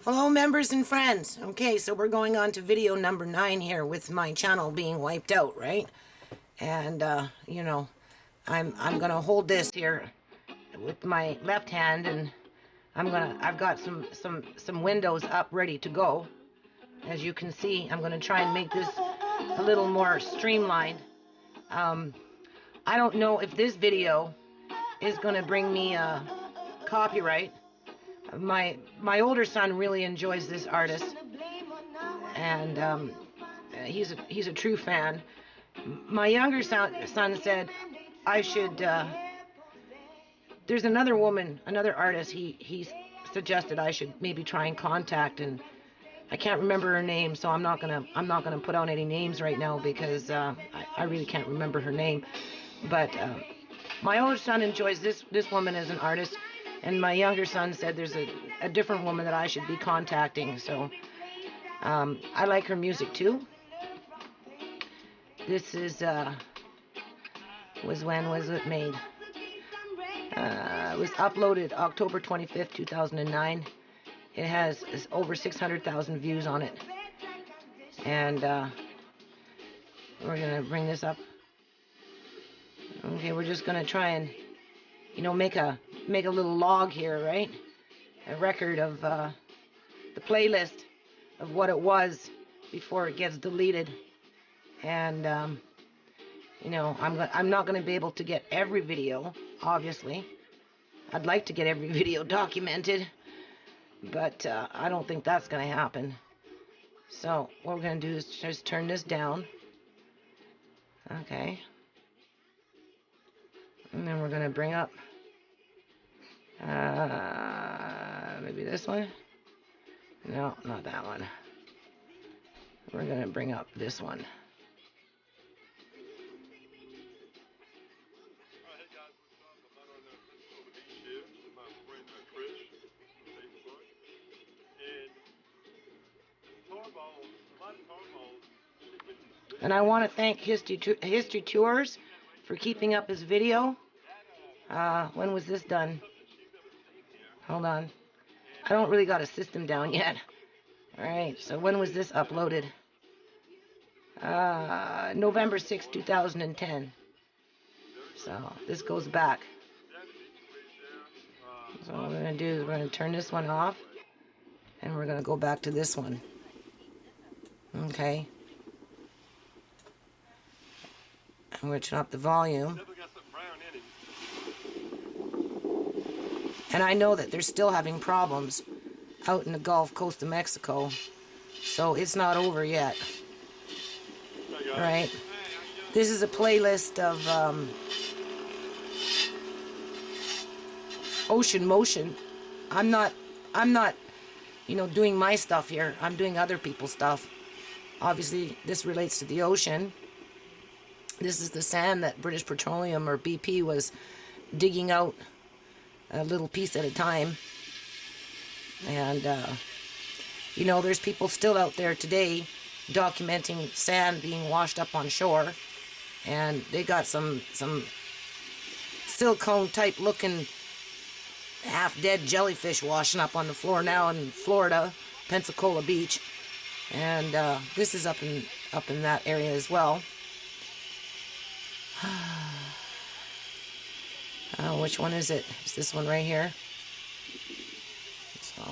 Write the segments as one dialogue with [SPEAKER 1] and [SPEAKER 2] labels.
[SPEAKER 1] Hello, members and friends. Okay, so we're going on to video number 9 here with my channel being wiped out, right? And I'm gonna hold this here with my left hand, and I've got some windows up ready to go. As you can see, I'm gonna try and make this a little more streamlined. Um, I don't know if this video is gonna bring me copyright. My older son really enjoys this artist, and he's a true fan. My younger son said I should. There's another woman, another artist. He suggested I should maybe try and contact, and I can't remember her name, so I'm not gonna put out any names right now because I really can't remember her name. But my older son enjoys this woman as an artist, and my younger son said there's a different woman that I should be contacting. So I like her music too. This is when was it made? It was uploaded October 25th, 2009. It has over 600,000 views on it, and we're gonna bring this up. Okay, we're just gonna try and make a little log here, right? A record of the playlist of what it was before it gets deleted. And I'm not gonna be able to get every video, obviously. I'd like to get every video documented, but I don't think that's gonna happen. So what we're gonna do is just turn this down. Okay. And then we're gonna bring up maybe this one. No, not that one. We're gonna bring up this one. And I want to thank History Tours for keeping up his video. When was this done? Hold on. I don't really got a system down yet. Alright, so when was this uploaded? November 6, 2010. So this goes back. So what we're going to do is we're going to turn this one off, and we're going to go back to this one. Okay. I'm going to turn up the volume. And I know that they're still having problems out in the Gulf Coast of Mexico, so it's not over yet. Right? This is a playlist of Ocean Motion. I'm not doing my stuff here. I'm doing other people's stuff. Obviously, this relates to the ocean. This is the sand that British Petroleum, or BP, was digging out a little piece at a time. And there's people still out there today documenting sand being washed up on shore, and they got some silicone type looking half dead jellyfish washing up on the floor now in Florida, Pensacola Beach. And this is up in that area as well. Which one is it? It's this one right here. So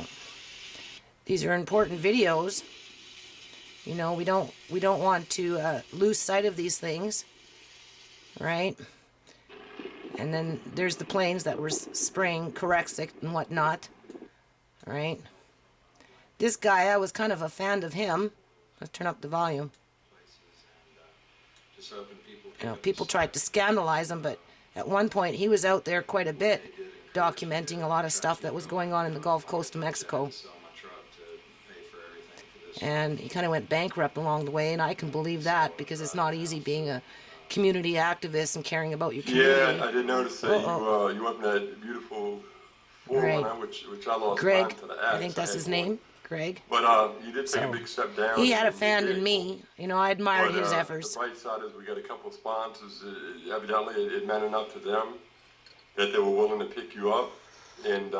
[SPEAKER 1] these are important videos. We don't want to lose sight of these things, right? And then there's the planes that were spraying Corexit and whatnot, right? This guy, I was kind of a fan of him. Let's turn up the volume. People tried to scandalize him, but at one point he was out there quite a bit documenting a lot of stuff that was going on in the Gulf Coast of Mexico. And he kind of went bankrupt along the way, and I can believe that, because it's not easy being a community activist and caring about your community.
[SPEAKER 2] Yeah, I did notice that you went in that beautiful Forerunner, which I lost
[SPEAKER 1] Greg,
[SPEAKER 2] time to the axe.
[SPEAKER 1] I think that's his name, Greg.
[SPEAKER 2] But you did take a big step down.
[SPEAKER 1] He had a fan in me. I admired his efforts.
[SPEAKER 2] The bright side is we got a couple of sponsors. Evidently, it meant enough to them that they were willing to pick you up. And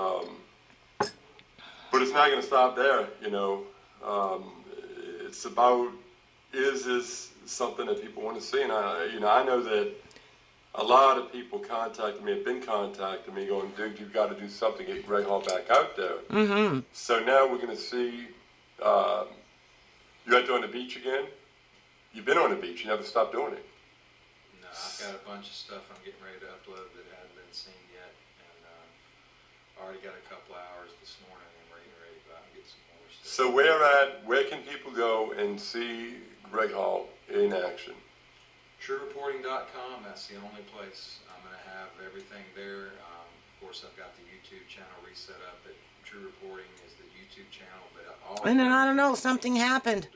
[SPEAKER 2] But it's not going to stop there, you know. It's about, is this something that people want to see? And I know that a lot of people contacted me, have been contacting me going, dude, you've got to do something to get Greg Hall back out there.
[SPEAKER 1] Mm-hmm.
[SPEAKER 2] So now we're going to see, you're out there on the beach again? You've been on the beach, you never stopped doing it.
[SPEAKER 3] No, I've got a bunch of stuff I'm getting ready to upload that hasn't been seen yet. And I already got a couple hours this morning and I'm ready to go out and get some more stuff.
[SPEAKER 2] So where can people go and see Greg Hall in action?
[SPEAKER 3] TrueReporting.com, that's the only place. I'm going to have everything there. Of course, I've got the YouTube channel reset up, but True Reporting is the YouTube channel. But
[SPEAKER 1] And then I don't know, something happened,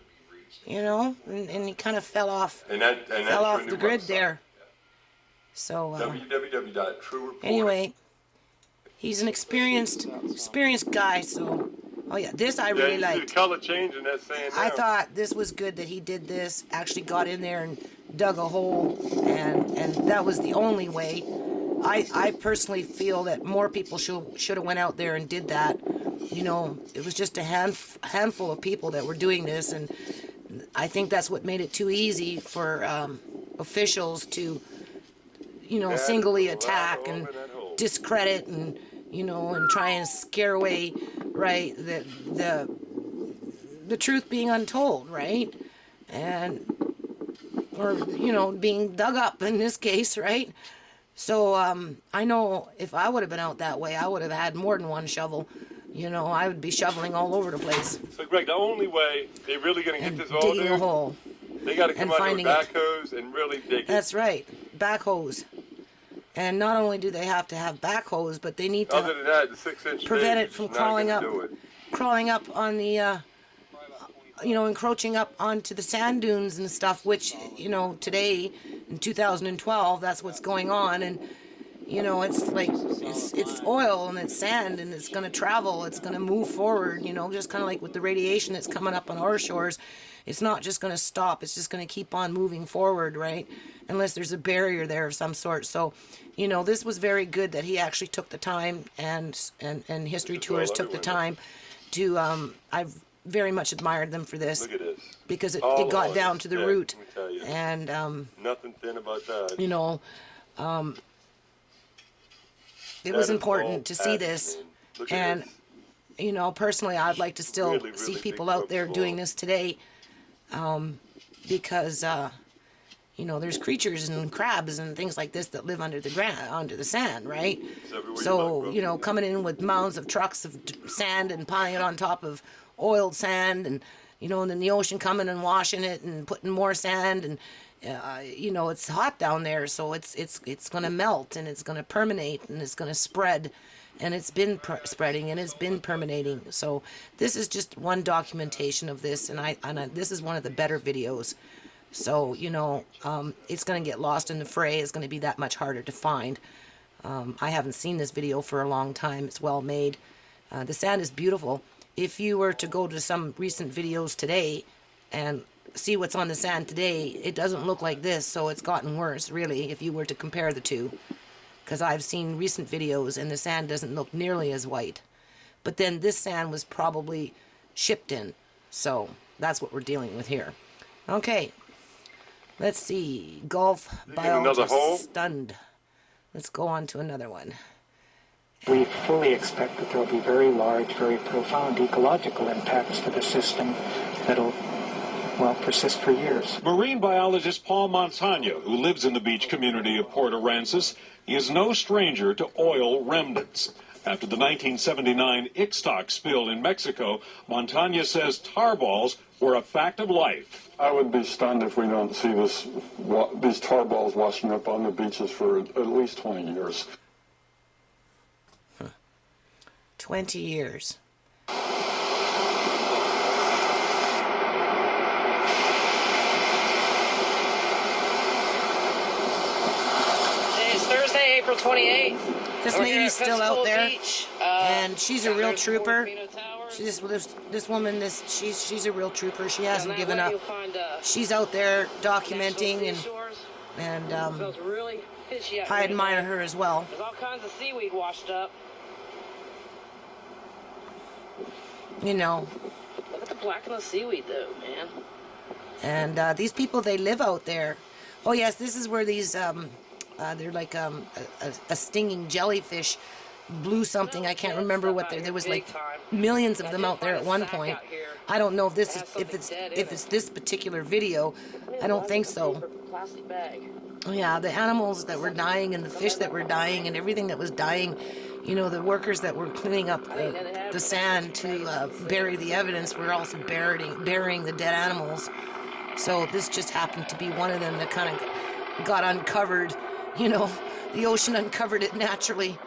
[SPEAKER 1] you know, and he kind of fell off the grid
[SPEAKER 2] website.
[SPEAKER 1] there. So
[SPEAKER 2] www.truereporting.
[SPEAKER 1] anyway, he's an experienced guy. So, oh yeah, this I really liked.
[SPEAKER 2] The color change in that sand.
[SPEAKER 1] I thought this was good that he did this. Actually, got in there and dug a hole, and that was the only way. I personally feel that more people should have went out there and did that. You know, it was just a handful of people that were doing this, and I think that's what made it too easy for officials to, you know, singly attack and discredit and, you know, and try and scare away, right, the truth being untold, right, and or, you know, being dug up in this case, right. So I know if I would have been out that way, I would have had more than one shovel. You know, I would be shoveling all over the place.
[SPEAKER 2] So, Greg, the only way they're really going to get this all
[SPEAKER 1] digging
[SPEAKER 2] there,
[SPEAKER 1] a hole.
[SPEAKER 2] They got to come
[SPEAKER 1] and
[SPEAKER 2] out with
[SPEAKER 1] finding it.
[SPEAKER 2] backhoes and really dig it.
[SPEAKER 1] That's right, backhoes. And not only do they have to have backhoes, but they need
[SPEAKER 2] Other
[SPEAKER 1] to
[SPEAKER 2] than that, the 6-inch
[SPEAKER 1] prevent
[SPEAKER 2] dig
[SPEAKER 1] it from
[SPEAKER 2] is not
[SPEAKER 1] crawling
[SPEAKER 2] gonna
[SPEAKER 1] up,
[SPEAKER 2] do it.
[SPEAKER 1] on the, you know, encroaching up onto the sand dunes and stuff. Which, you know, today in 2012, that's what's going on. And you know, it's like it's oil and it's sand and it's going to travel. It's going to move forward. You know, just kind of like with the radiation that's coming up on our shores. It's not just going to stop. It's just going to keep on moving forward, right? Unless there's a barrier there of some sort. So, you know, this was very good that he actually took the time and History Tours took the time to. I've very much admired them for this.
[SPEAKER 2] Look at this.
[SPEAKER 1] Because it got down to the root.
[SPEAKER 2] Let me tell you.
[SPEAKER 1] And
[SPEAKER 2] Nothing thin about that.
[SPEAKER 1] you know, it was important to see this. And you know, personally, I'd like to still
[SPEAKER 2] Really,
[SPEAKER 1] see
[SPEAKER 2] really
[SPEAKER 1] people
[SPEAKER 2] big
[SPEAKER 1] out there
[SPEAKER 2] rope
[SPEAKER 1] doing
[SPEAKER 2] fall.
[SPEAKER 1] this today, because you know, there's creatures and crabs and things like this that live under the ground, under the sand, right? So you know, coming in with mounds of trucks of sand and piling it on top of oiled sand, and you know, and then the ocean coming and washing it and putting more sand, and you know, it's hot down there, so it's going to melt and it's going to permeate and it's going to spread. And it's been spreading and it's been permeating. So this is just one documentation of this, and this is one of the better videos. So you know, it's going to get lost in the fray. It's going to be that much harder to find. I haven't seen this video for a long time. It's well made. The sand is beautiful. If you were to go to some recent videos today and see what's on the sand today, it doesn't look like this. So it's gotten worse, really, if you were to compare the two. Because I've seen recent videos and the sand doesn't look nearly as white. But then this sand was probably shipped in. So that's what we're dealing with here. Okay. Let's see. Golf biologist stunned. Let's go on to another one.
[SPEAKER 4] We fully expect that there will be very large, very profound ecological impacts to the system that'll persist for years.
[SPEAKER 5] Marine biologist Paul Montano, who lives in the beach community of Port Aransas, is no stranger to oil remnants. After the 1979 Ixtoc spill in Mexico, Montano says tar balls were a fact of life.
[SPEAKER 6] I would be stunned if we don't see these tar balls washing up on the beaches for at least 20 years.
[SPEAKER 1] 20 years.
[SPEAKER 7] It's Thursday, April 28th.
[SPEAKER 1] This lady's still out there, and she's a real trooper. This woman, she's a real trooper. She hasn't given up. She's out there documenting, and I admire her as well.
[SPEAKER 7] There's all kinds of seaweed washed up.
[SPEAKER 1] You know,
[SPEAKER 7] Look at the black on the seaweed, though, man.
[SPEAKER 1] and these people, they live out there. Oh yes, this is where these they're like a stinging jellyfish blew something. I can't remember what there was like millions of them out there at one point. I don't know if this is if it's this particular video. I don't think so.
[SPEAKER 7] Plastic bag.
[SPEAKER 1] Yeah, the animals that were dying and the fish that were dying and everything that was dying, you know, the workers that were cleaning up the sand to bury the evidence were also burying the dead animals. So this just happened to be one of them that kind of got uncovered. You know, the ocean uncovered it naturally.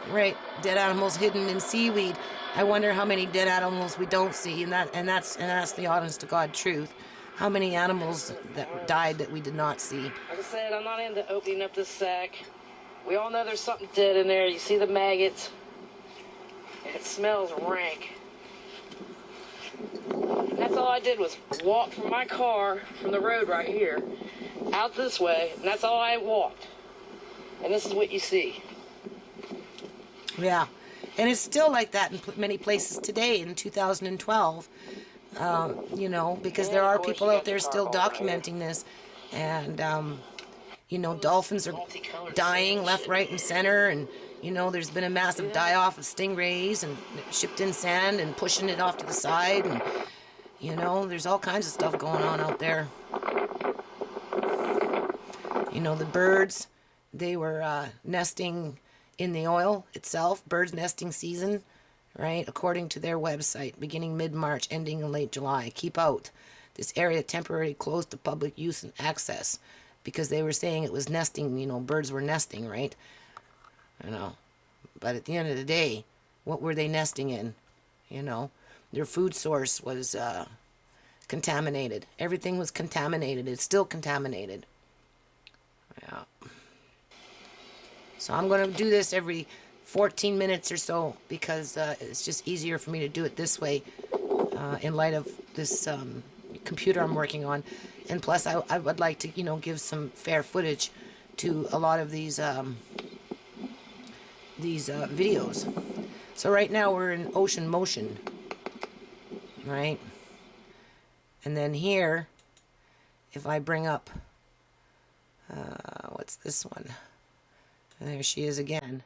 [SPEAKER 1] Right, dead animals hidden in seaweed. I wonder how many dead animals we don't see, and that's the honest to God truth. How many animals that died that we did not see?
[SPEAKER 7] Like I said, I'm not into opening up this sack. We all know there's something dead in there. You see the maggots. And it smells rank. And that's all I did was walk from my car, from the road right here, out this way, and that's all I walked. And this is what you see.
[SPEAKER 1] Yeah, and it's still like that in many places today in 2012. You know, because there are people out there still documenting this, and you know, dolphins are dying left, right, and center, and you know, there's been a massive die-off of stingrays and shipped in sand and pushing it off to the side, and you know, there's all kinds of stuff going on out there. You know, the birds, they were nesting in the oil itself, birds nesting season, right, according to their website, beginning mid-March, ending in late July. Keep out. This area temporarily closed to public use and access because they were saying it was nesting, you know, birds were nesting, right? You know, but at the end of the day, what were they nesting in? You know, their food source was contaminated. Everything was contaminated. It's still contaminated. Yeah. So I'm going to do this every 14 minutes or so because it's just easier for me to do it this way in light of this computer I'm working on. And plus, I would like to, you know, give some fair footage to a lot of these videos. So right now we're in ocean motion, right? And then here, if I bring up, what's this one? There she is again.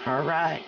[SPEAKER 1] All right.